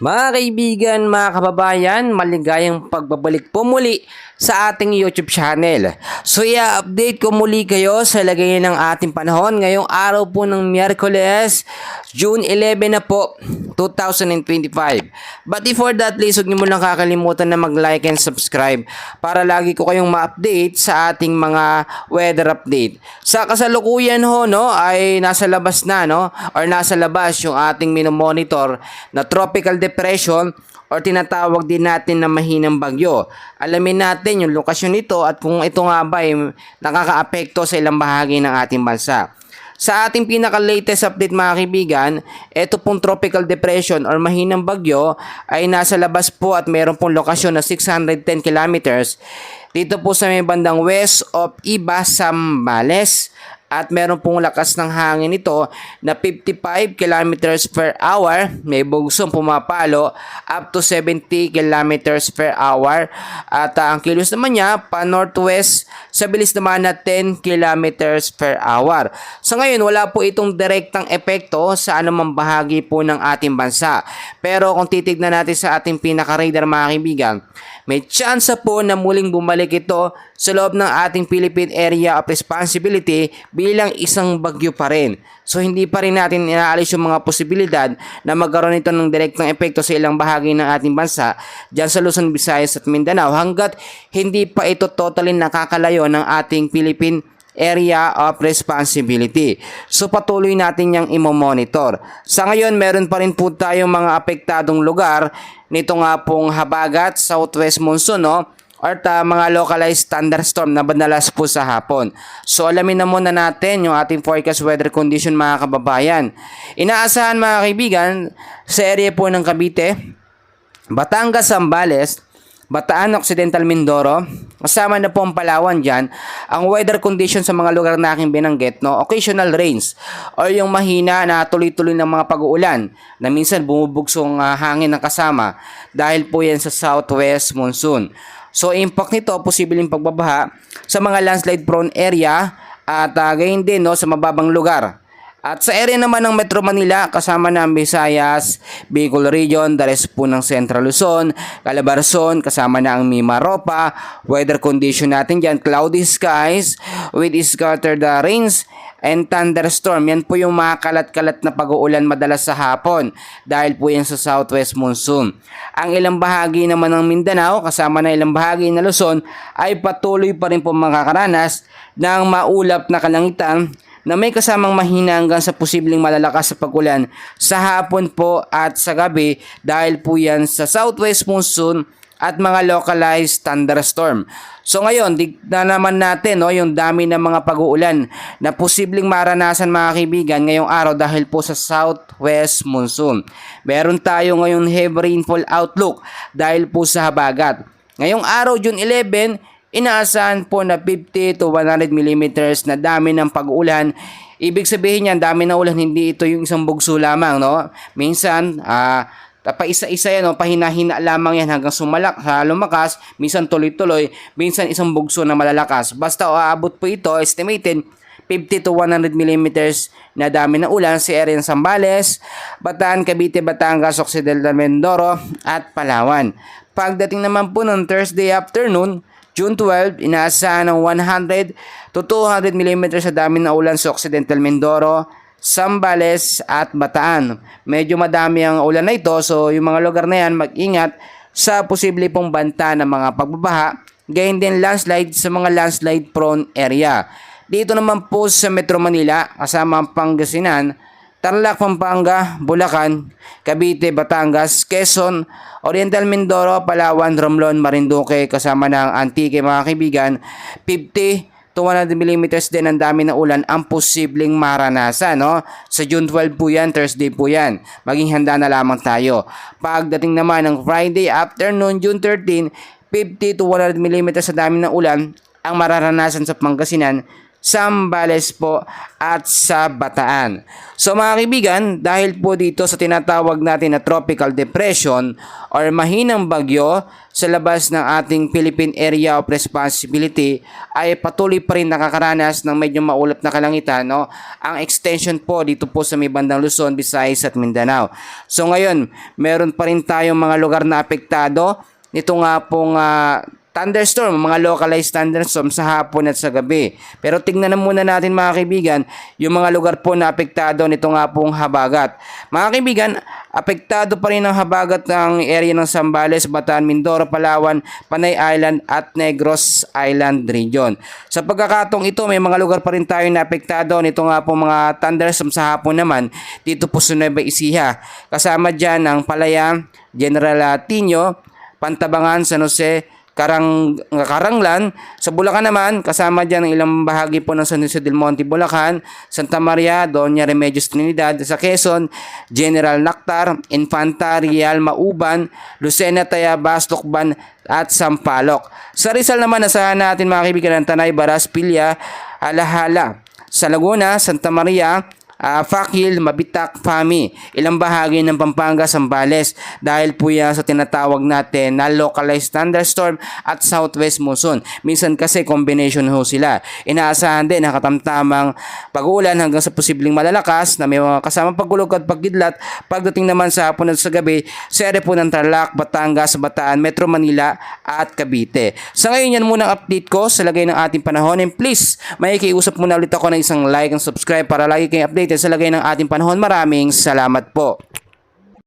Mga kaibigan, mga kababayan, maligayang pagbabalik po muli sa ating YouTube channel. So i-update ko muli kayo sa lagayan ng ating panahon ngayong araw po ng Miyerkules, June 11 na po, 2025. But before that, please huwag niyo mo lang kakalimutan na mag-like and subscribe para lagi ko kayong ma-update sa ating mga weather update. Sa kasalukuyan ho, no, ay nasa labas na, no, or nasa labas yung ating minomonitor na tropical depression or tinatawag din natin na mahinang bagyo. Alamin natin yung lokasyon nito at kung ito nga ba ay nakakaapekto sa ilang bahagi ng ating bansa. Sa ating pinaka-latest update mga kaibigan, ito pong tropical depression or mahinang bagyo ay nasa labas po at mayroon pong lokasyon na 610 kilometers dito po sa may bandang west of Iba, Zambales. At meron pong lakas ng hangin nito na 55 kilometers per hour. May bugsong pumapalo up to 70 kilometers per hour. At ang kilos naman niya pa northwest sa bilis naman na 10 kilometers per hour. So ngayon wala po itong direktang epekto sa anumang bahagi po ng ating bansa. Pero kung titignan natin sa ating pinaka-radar mga kaibigan, may tsansa po na muling bumalik ito sa loob ng ating Philippine Area of Responsibility bilang isang bagyo pa rin. So hindi pa rin natin inaalis yung mga posibilidad na magkaroon ito ng direktang epekto sa ilang bahagi ng ating bansa dyan sa Luzon, Visayas at Mindanao hanggat hindi pa ito totally nakakalayo ng ating Philippine Area of Responsibility. So patuloy natin yang imo-monitor. Sa ngayon meron pa rin po tayong mga apektadong lugar nito nga pong habagat, southwest monsoon, no? Or mga localized thunderstorm na madalas po sa hapon. So alamin na muna natin yung ating forecast weather condition mga kababayan. Inaasahan mga kaibigan sa area po ng Cavite, Batangas, Zambales, Bataan, Occidental Mindoro, kasama na po ang Palawan dyan, ang weather condition sa mga lugar na aking binanggit, no, occasional rains or yung mahina na tuloy-tuloy ng mga pag-uulan na minsan bumubugsong hangin ng kasama dahil po yan sa southwest monsoon. So impact nito, posibleng pagbabaha sa mga landslide prone area at gayon din no, sa mababang lugar. At sa area naman ng Metro Manila, kasama na ang Visayas, Bicol Region, the rest po ng Central Luzon, Calabarzon, kasama na ang Mimaropa, weather condition natin dyan, cloudy skies with scattered rains and thunderstorm. Yan po yung mga kalat-kalat na pag-uulan madalas sa hapon dahil po yan sa southwest monsoon. Ang ilang bahagi naman ng Mindanao, kasama na ilang bahagi ng Luzon, ay patuloy pa rin po makakaranas ng maulap na kalangitan na may kasamang mahina hanggang sa posibleng malalakas sa pag-ulan sa hapon po at sa gabi dahil po yan sa southwest monsoon at mga localized thunderstorm. So ngayon, tignan naman natin no, yung dami ng mga pag-uulan na posibleng maranasan mga kaibigan ngayong araw dahil po sa southwest monsoon. Meron tayo ngayon heavy rainfall outlook dahil po sa habagat. Ngayong araw, June 11, inaasahan po na 50 to 100 millimeters na dami ng pag-ulan. Ibig sabihin yan, dami ng ulan, hindi ito yung isang bugso lamang, no? Minsan, pa isa-isa yan, no? Pahina-hina lamang yan hanggang lumakas, minsan tuloy-tuloy, minsan isang bugso na malalakas. Basta aabot po ito, estimated 50 to 100 millimeters na dami ng ulan sa area ng Zambales, Bataan, Cavite, Batangas, Occidental Mindoro at Palawan. Pagdating naman po ng Thursday afternoon, June 12, inaasahan ng 100 to 200 mm sa dami ng ulan sa Occidental Mindoro, Zambales at Bataan. Medyo madami ang ulan na ito, so yung mga lugar na yan mag-ingat sa posible pong banta ng mga pagbabaha, gayon din landslide sa mga landslide prone area. Dito naman po sa Metro Manila, kasama ang Pangasinan, Tarlac, Pampanga, Bulacan, Cavite, Batangas, Quezon, Oriental Mindoro, Palawan, Romblon, Marinduque, kasama ng Antique mga kaibigan, 50 to 100 mm din ang dami ng ulan ang posibleng maranasan. No? Sa June 12 po yan, Thursday po yan. Maging handa na lamang tayo. Pagdating naman ng Friday afternoon, June 13, 50 to 100 mm sa dami ng ulan ang mararanasan sa Pangasinan, Zambales po at sa Bataan. So mga kaibigan, dahil po dito sa tinatawag natin na tropical depression or mahinang bagyo sa labas ng ating Philippine Area of Responsibility ay patuloy pa rin nakakaranas ng medyo maulap na kalangitan, no? Ang extension po dito po sa may bandang Luzon, Visayas at Mindanao. So ngayon, meron pa rin tayong mga lugar na apektado nito nga pong thunderstorm, mga localized thunderstorm sa hapon at sa gabi. Pero tingnan na muna natin mga kaibigan, yung mga lugar po na apektado nito nga pong habagat. Mga kaibigan, apektado pa rin ang habagat ng area ng Zambales, Bataan, Mindoro, Palawan, Panay Island at Negros Island region. Sa pagkakataong ito, may mga lugar pa rin tayo na apektado nito nga pong mga thunderstorm sa hapon naman dito po sa Nueva Ecija. Kasama dyan ang Palaya, General Tino, Pantabangan, San Jose, Karanglan. Sa Bulacan naman, kasama dyan ang ilang bahagi po ng San Jose del Monte, Bulacan, Santa Maria, Doña Remedios Trinidad. Sa Quezon, General Nactar, Infanta, Real, Mauban, Lucena, Tayabas, Tukban at Sampaloc. Sa Rizal naman, nasahan natin mga kaibigan ng Tanay, Baras, Pilya, Alahala. Sa Laguna, Santa Maria, Fakil, Mabitak, Fami, ilang bahagi ng Pampanga, Zambales dahil po yan sa tinatawag natin na localized thunderstorm at southwest monsoon. Minsan kasi combination ho sila. Inaasahan din ang katamtamang pag-uulan hanggang sa posibleng malalakas na may mga kasamang pagkulog at pagkidlat pagdating naman sa hapon at sa gabi sa ere po ng Tarlac, Batangas, Bataan, Metro Manila at Cavite. Sa ngayon yan muna ang update ko sa lagay ng ating panahon, and please makikiusap muna ulit ako ng isang like and subscribe para lagi kayong updated sa lagay ng ating panahon. Maraming salamat po.